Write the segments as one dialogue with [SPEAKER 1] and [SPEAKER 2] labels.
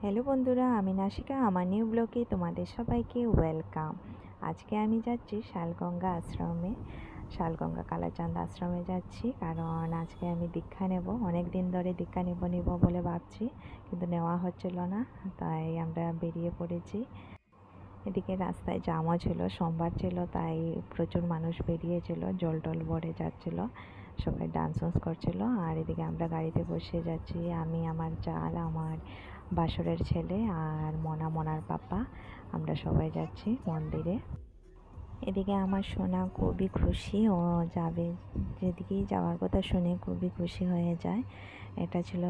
[SPEAKER 1] Hello বন্ধুরা, আমি নাসিকা। আমার নিউ ব্লগে তোমাদের সবাইকে ওয়েলকাম। আজকে আমি যাচ্ছি শালগঙ্গা আশ্রমে, শালগঙ্গা কালাচাঁদ আশ্রমে যাচ্ছি, কারণ আজকে আমি দীক্ষা নেব। অনেক দিন ধরে দীক্ষা নেব বলে ভাবছি, কিন্তু নেওয়া হচ্ছিল না, তাই আমরা বেরিয়ে পড়েছি। এদিকে রাস্তায় জামও ছিল, সোমবার ছিল, তাই প্রচুর মানুষ বেরিয়েছিল, জল টল ভরে যাচ্ছিল, সবাই ডান্স করছিল। আর এদিকে আমরা গাড়িতে বসে যাচ্ছি, আমি, আমার জাল, আমার বাসরের ছেলে আর মনার পাপা, আমরা সবাই যাচ্ছি মন্দিরে। এদিকে আমার সোনা খুবই খুশি, ও যাবে, যেদিকেই যাওয়ার কথা শুনে খুবই খুশি হয়ে যায়। এটা ছিল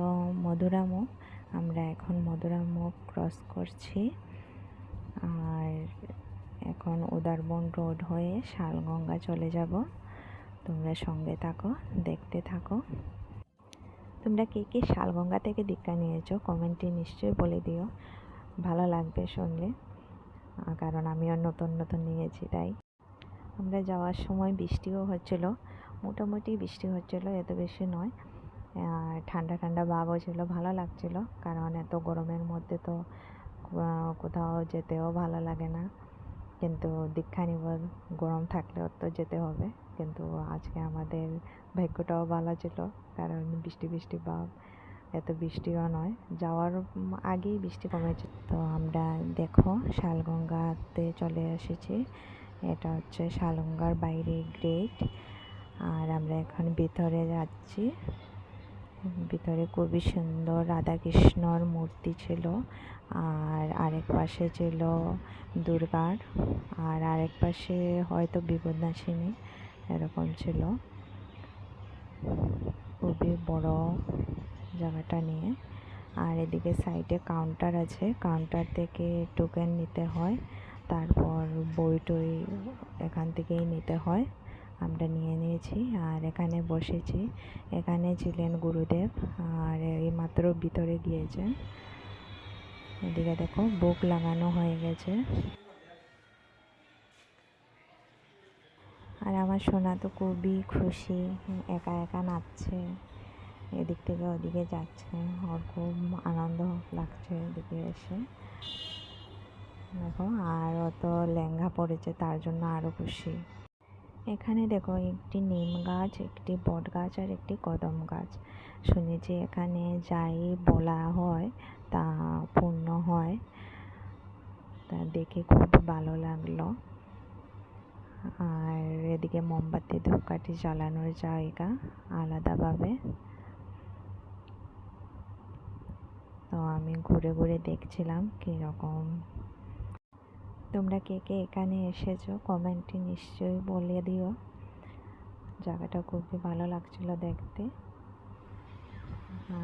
[SPEAKER 1] মধুরামুখ, আমরা এখন মধুরামুখ ক্রস করছি, আর এখন উদারবন রোড হয়ে শালগঙ্গা চলে যাব। তোমরা সঙ্গে থাকো, দেখতে থাকো। তোমরা কে কে শালগঙ্গা থেকে দীক্ষা নিয়েছো কমেন্টে নিশ্চয়ই বলে দিও, ভালো লাগবে শুনলে, কারণ আমিও নতুন নিয়েছি। তাই আমরা যাওয়ার সময় বৃষ্টিও হচ্ছিল, মোটামুটি বৃষ্টি হচ্ছিল, এত বেশি নয়। ঠান্ডা ঠান্ডা ভাবও ছিল, ভালো লাগছিল, কারণ এত গরমের মধ্যে তো কোথাও যেতেও ভালো লাগে না। কিন্তু দীক্ষা নিব, গরম থাকলেও তো যেতে হবে। কিন্তু আজকে আমাদের ভাগ্যটাও ভালো ছিল, কারণ বৃষ্টি ভাব, এত বৃষ্টিও নয়, যাওয়ার আগেই বৃষ্টি কমেছে। তো আমরা দেখো শালগঙ্গাতে চলে এসেছি, এটা হচ্ছে শালগঙ্গার বাইরে গেট, আর আমরা এখন ভিতরে যাচ্ছি। ভিতরে খুবই সুন্দর রাধাকৃষ্ণর মূর্তি ছিল, আর আরেক পাশে ছিল দুর্গার, আর আরেক পাশে হয়তো বিপদনাশিনী, এরকম ছিল। খুবই বড় জায়গাটা নিয়ে। আর এদিকে সাইডে কাউন্টার আছে, কাউন্টার থেকে টোকেন নিতে হয়, তারপর বই টই এখান থেকেই নিতে হয়। আমরা নিয়ে নিয়েছি আর এখানে বসেছি। এখানে ছিলেন গুরুদেব, আর এইমাত্র ভিতরে গিয়েছেন। এদিকে দেখো বুক লাগানো হয়ে গেছে, আর আমার সোনা তো খুবই খুশি, একা একা নাচছে, এদিক থেকে ওদিকে যাচ্ছে, ওর খুব আনন্দ লাগছে এদিকে এসে। দেখো, আর ও তো লেহেঙ্গা পরেছে, তার জন্য আরও খুশি। এখানে দেখো একটি নিম গাছ, একটি বট গাছ আর একটি কদম গাছ। শুনেছি এখানে যাই বলা হয় তা পূর্ণ হয়, তা দেখে খুব ভালো লাগলো। আর এদিকে মোমবাতি ধূপকাঠি জ্বালানোর জায়গা আলাদাভাবে। তো আমি ঘুরে ঘুরে দেখছিলাম কীরকম। তোমরা কে কে এখানে এসেছো কমেন্টে নিশ্চয়ই বলে দিও, জায়গাটা খুবই ভালো লাগছিল দেখতে।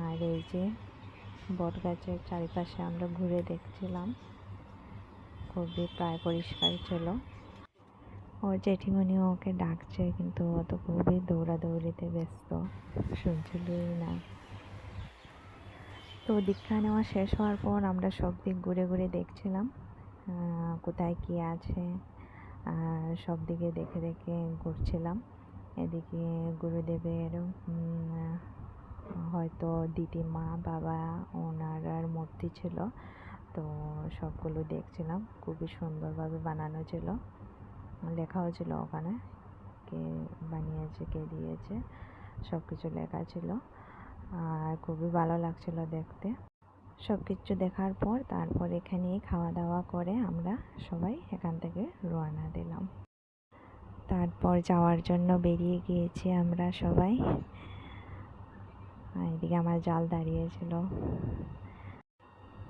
[SPEAKER 1] আর এই যে বট গাছের চারিপাশে আমরা ঘুরে দেখছিলাম, খুবই প্রায় পরিষ্কার ছিল। ওর জেঠিমণি ওকে ডাকছে, কিন্তু ও তো খুবই দৌড়াদৌড়িতে ব্যস্ত, শুনছিলই না। তো দীক্ষা নেওয়া শেষ হওয়ার পর আমরা সব দিক ঘুরে ঘুরে দেখছিলাম কোথায় কী আছে, সব দিকে দেখে দেখে ঘুরছিলাম। এদিকে গুরুদেবের হয়তো দিদিমা, বাবা, ওনার মূর্তি ছিল, তো সবগুলো দেখছিলাম। খুবই সুন্দরভাবে বানানো ছিল, লেখাও ছিল ওখানে কে বানিয়েছে, কে দিয়েছে, সব কিছু লেখা ছিল। আর খুবই ভালো লাগছিল দেখতে। সব কিছু দেখার পর তারপর এখানেই খাওয়া দাওয়া করে আমরা সবাই এখান থেকে রওনা দিলাম। তারপর যাওয়ার জন্য বেরিয়ে গিয়েছি আমরা সবাই। আর এদিকে আমার জাল দাঁড়িয়েছিল।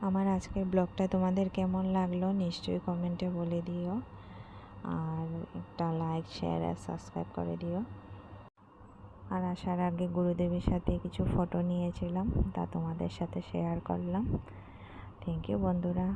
[SPEAKER 1] আমার আজকের ব্লগটা তোমাদের কেমন লাগলো নিশ্চয়ই কমেন্টে বলে দিও, আর একটা লাইক, শেয়ার আর সাবস্ক্রাইব করে দিও। আর আসার আগে গুরুদেবের সাথে কিছু ফটো নিয়েছিলাম, তা তোমাদের সাথে শেয়ার করলাম। থ্যাংক ইউ বন্ধুরা।